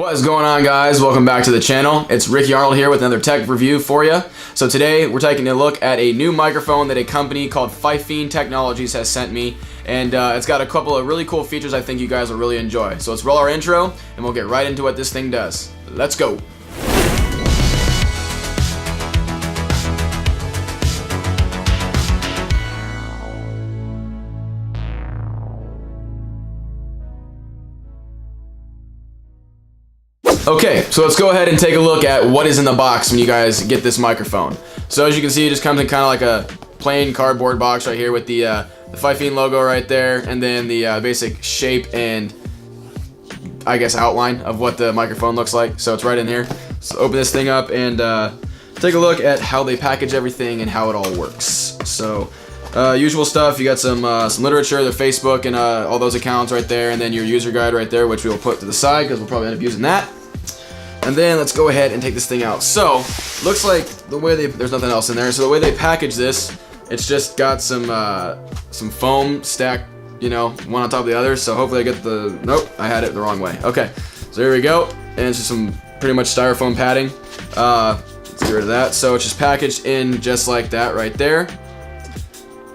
What is going on, guys? Welcome back to the channel. It's Ricky Arnold here with another tech review for you. So today we're taking a look at a new microphone that a company called FIFINE Technologies has sent me, and it's got a couple of really cool features I think you guys will really enjoy. So let's roll our intro and we'll get right into what this thing does. Let's go. Okay, so let's go ahead and take a look at what is in the box when you guys get this microphone. So as you can see, it just comes in kind of like a plain cardboard box right here with the FIFINE logo right there, and then the basic shape and I guess outline of what the microphone looks like. So it's right in here. So open this thing up and take a look at how they package everything and how it all works. So usual stuff. You got some literature, their Facebook and all those accounts right there, and then your user guide right there, which we will put to the side because we'll probably end up using that. And then let's go ahead and take this thing out. So, looks like the way there's nothing else in there. So the way they package this, it's just got some foam stacked, you know, one on top of the other. So hopefully I get nope, I had it the wrong way. Okay, so here we go. And it's just some pretty much styrofoam padding. Let's get rid of that. So it's just packaged in just like that right there.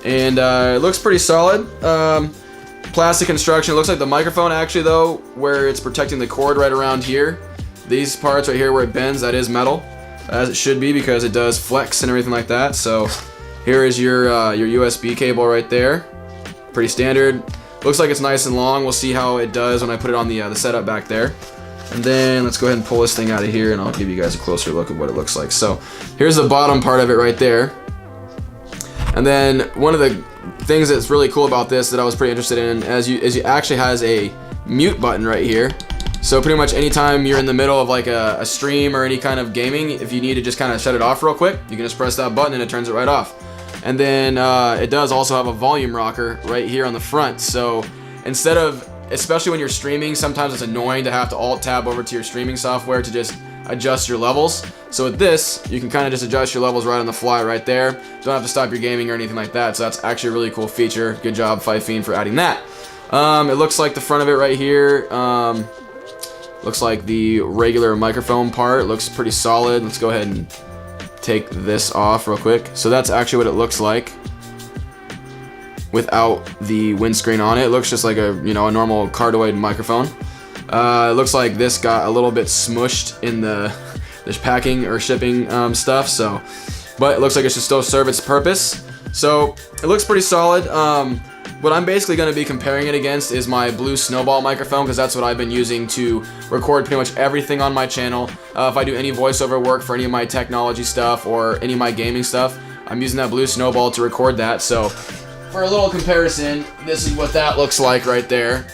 And it looks pretty solid. Plastic construction. It looks like the microphone actually though, where it's protecting the cord right around here. These parts right here where it bends, that is metal, as it should be because it does flex and everything like that. So here is your USB cable right there. Pretty standard. Looks like it's nice and long. We'll see how it does when I put it on the setup back there. And then let's go ahead and pull this thing out of here and I'll give you guys a closer look at what it looks like. So here's the bottom part of it right there. And then one of the things that's really cool about this that I was pretty interested in is it actually has a mute button right here. So pretty much anytime you're in the middle of like a stream or any kind of gaming, if you need to just kind of shut it off real quick, you can just press that button and it turns it right off. And then it does also have a volume rocker right here on the front. So instead of, especially when you're streaming, sometimes it's annoying to have to alt tab over to your streaming software to just adjust your levels. So with this, you can kind of just adjust your levels right on the fly right there. You don't have to stop your gaming or anything like that. So that's actually a really cool feature. Good job, FIFINE, for adding that. It looks like the front of it right here. Looks like the regular microphone part looks pretty solid. Let's go ahead and take this off real quick. So that's actually what it looks like without the windscreen on it. It looks just like a normal cardioid microphone. It looks like this got a little bit smushed in this packing or shipping stuff. So, but it looks like it should still serve its purpose. So it looks pretty solid. What I'm basically going to be comparing it against is my blue SNOWBALL microphone because that's what I've been using to record pretty much everything on my channel. If I do any voiceover work for any of my technology stuff or any of my gaming stuff, I'm using that blue SNOWBALL to record that. So for a little comparison, this is what that looks like right there.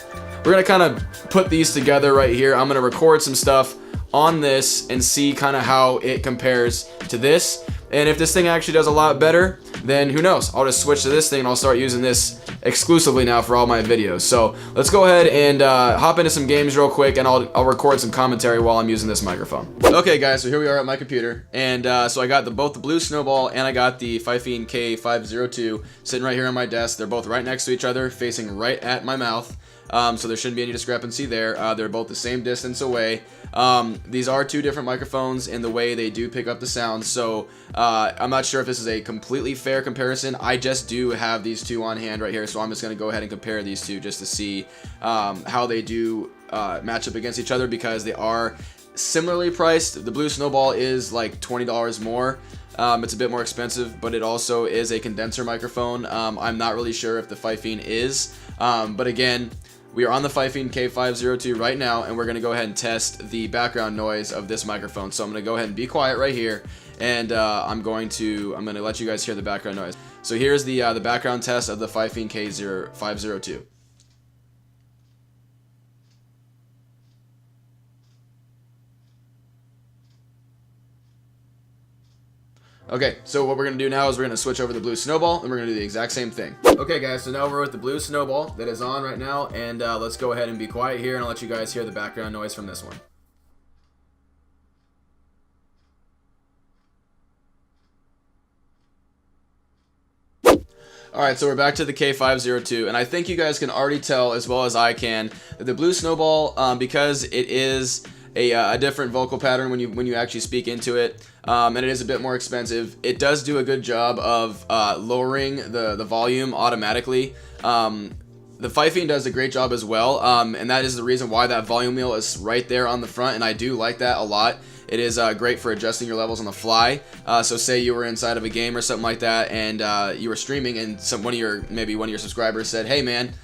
We're going to kind of put these together right here. I'm going to record some stuff on this and see kind of how it compares to this. And if this thing actually does a lot better, then who knows? I'll just switch to this thing and I'll start using this exclusively now for all my videos. So let's go ahead and hop into some games real quick and I'll record some commentary while I'm using this microphone. Okay guys, so here we are at my computer. And so I got both the blue SNOWBALL and I got the FIFINE-K052 sitting right here on my desk. They're both right next to each other, facing right at my mouth. So there shouldn't be any discrepancy there. They're both the same distance away. These are two different microphones in the way they do pick up the sound. So I'm not sure if this is a completely fair comparison. I just do have these two on hand right here. So I'm just going to go ahead and compare these two just to see how they do match up against each other because they are similarly priced. The blue SNOWBALL is like $20 more. It's a bit more expensive, but it also is a condenser microphone. I'm not really sure if the FIFINE is, but again, we are on the FIFINE-K052 right now, and we're going to go ahead and test the background noise of this microphone. So I'm going to go ahead and be quiet right here, and I'm going to let you guys hear the background noise. So here's the background test of the FIFINE-K052. Okay, so what we're going to do now is we're going to switch over to the blue SNOWBALL and we're going to do the exact same thing. Okay guys, so now we're with the blue SNOWBALL that is on right now, and let's go ahead and be quiet here and I'll let you guys hear the background noise from this one. Alright, so we're back to the K502, and I think you guys can already tell as well as I can that the blue SNOWBALL, because it is a different vocal pattern when you actually speak into it, and it is a bit more expensive. It does do a good job of lowering the volume automatically. The FIFINE does a great job as well, and that is the reason why that volume wheel is right there on the front, and I do like that a lot. It is great for adjusting your levels on the fly. So say you were inside of a game or something like that, and you were streaming, and maybe one of your subscribers said, "Hey man,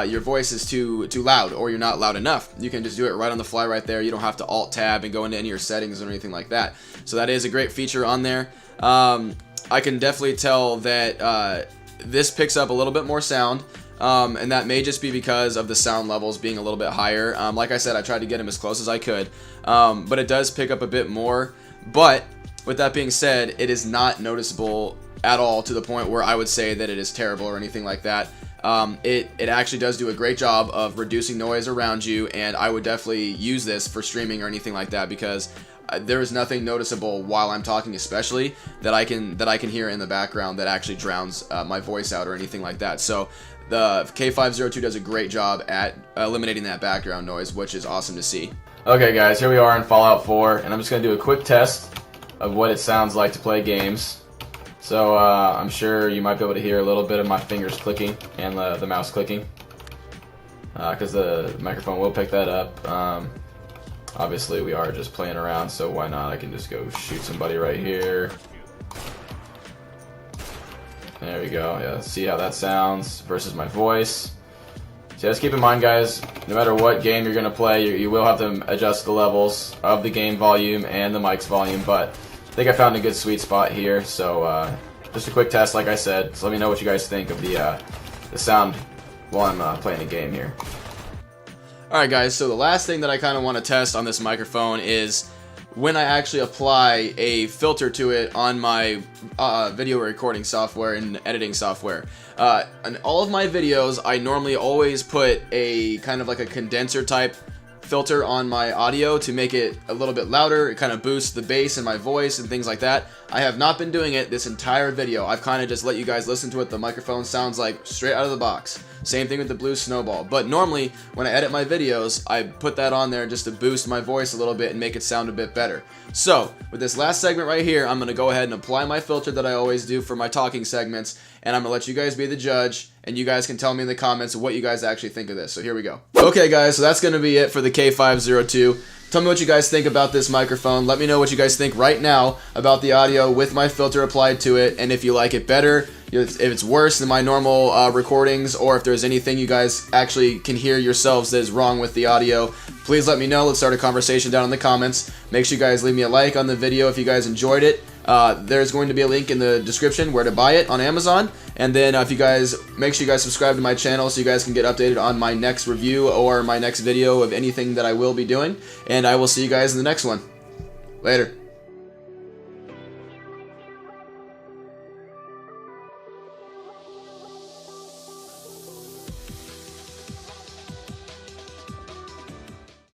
your voice is too loud, or you're not loud enough." You can just do it right on the fly right there. You don't have to alt tab and go into any of your settings or anything like that. So that is a great feature on there. I can definitely tell that this picks up a little bit more sound. And that may just be because of the sound levels being a little bit higher. Like I said, I tried to get them as close as I could, but it does pick up a bit more. But with that being said, it is not noticeable at all to the point where I would say that it is terrible or anything like that. It actually does do a great job of reducing noise around you, and I would definitely use this for streaming or anything like that, because there is nothing noticeable while I'm talking, especially that I can hear in the background that actually drowns my voice out or anything like that. So the K502 does a great job at eliminating that background noise, which is awesome to see. Okay guys, here we are in Fallout 4, and I'm just going to do a quick test of what it sounds like to play games. So I'm sure you might be able to hear a little bit of my fingers clicking and the mouse clicking, because the microphone will pick that up. Obviously we are just playing around, so why not? I can just go shoot somebody right here. There we go. Yeah, see how that sounds versus my voice. So just keep in mind, guys, no matter what game you're going to play, you will have to adjust the levels of the game volume and the mic's volume, but I think I found a good sweet spot here. So just a quick test, like I said. So let me know what you guys think of the sound while I'm playing a game here. Alright guys, so the last thing that I kind of want to test on this microphone is when I actually apply a filter to it on my video recording software and editing software. In all of my videos, I normally always put a kind of like a condenser type filter on my audio to make it a little bit louder. It kind of boosts the bass in my voice and things like that. I have not been doing it this entire video. I've kind of just let you guys listen to what the microphone sounds like straight out of the box. Same thing with the blue snowball. But normally, when I edit my videos, I put that on there just to boost my voice a little bit and make it sound a bit better. So, with this last segment right here, I'm going to go ahead and apply my filter that I always do for my talking segments, and I'm going to let you guys be the judge, and you guys can tell me in the comments what you guys actually think of this. So here we go. Okay guys, so that's going to be it for the K502. Tell me what you guys think about this microphone. Let me know what you guys think right now about the audio with my filter applied to it, and if you like it better, if it's worse than my normal recordings, or if there's anything you guys actually can hear yourselves that is wrong with the audio, please let me know. Let's start a conversation down in the comments. Make sure you guys leave me a like on the video if you guys enjoyed it. There's going to be a link in the description where to buy it on Amazon, and then if you guys make sure you guys subscribe to my channel so you guys can get updated on my next review or my next video of anything that I will be doing, and I will see you guys in the next one. Later.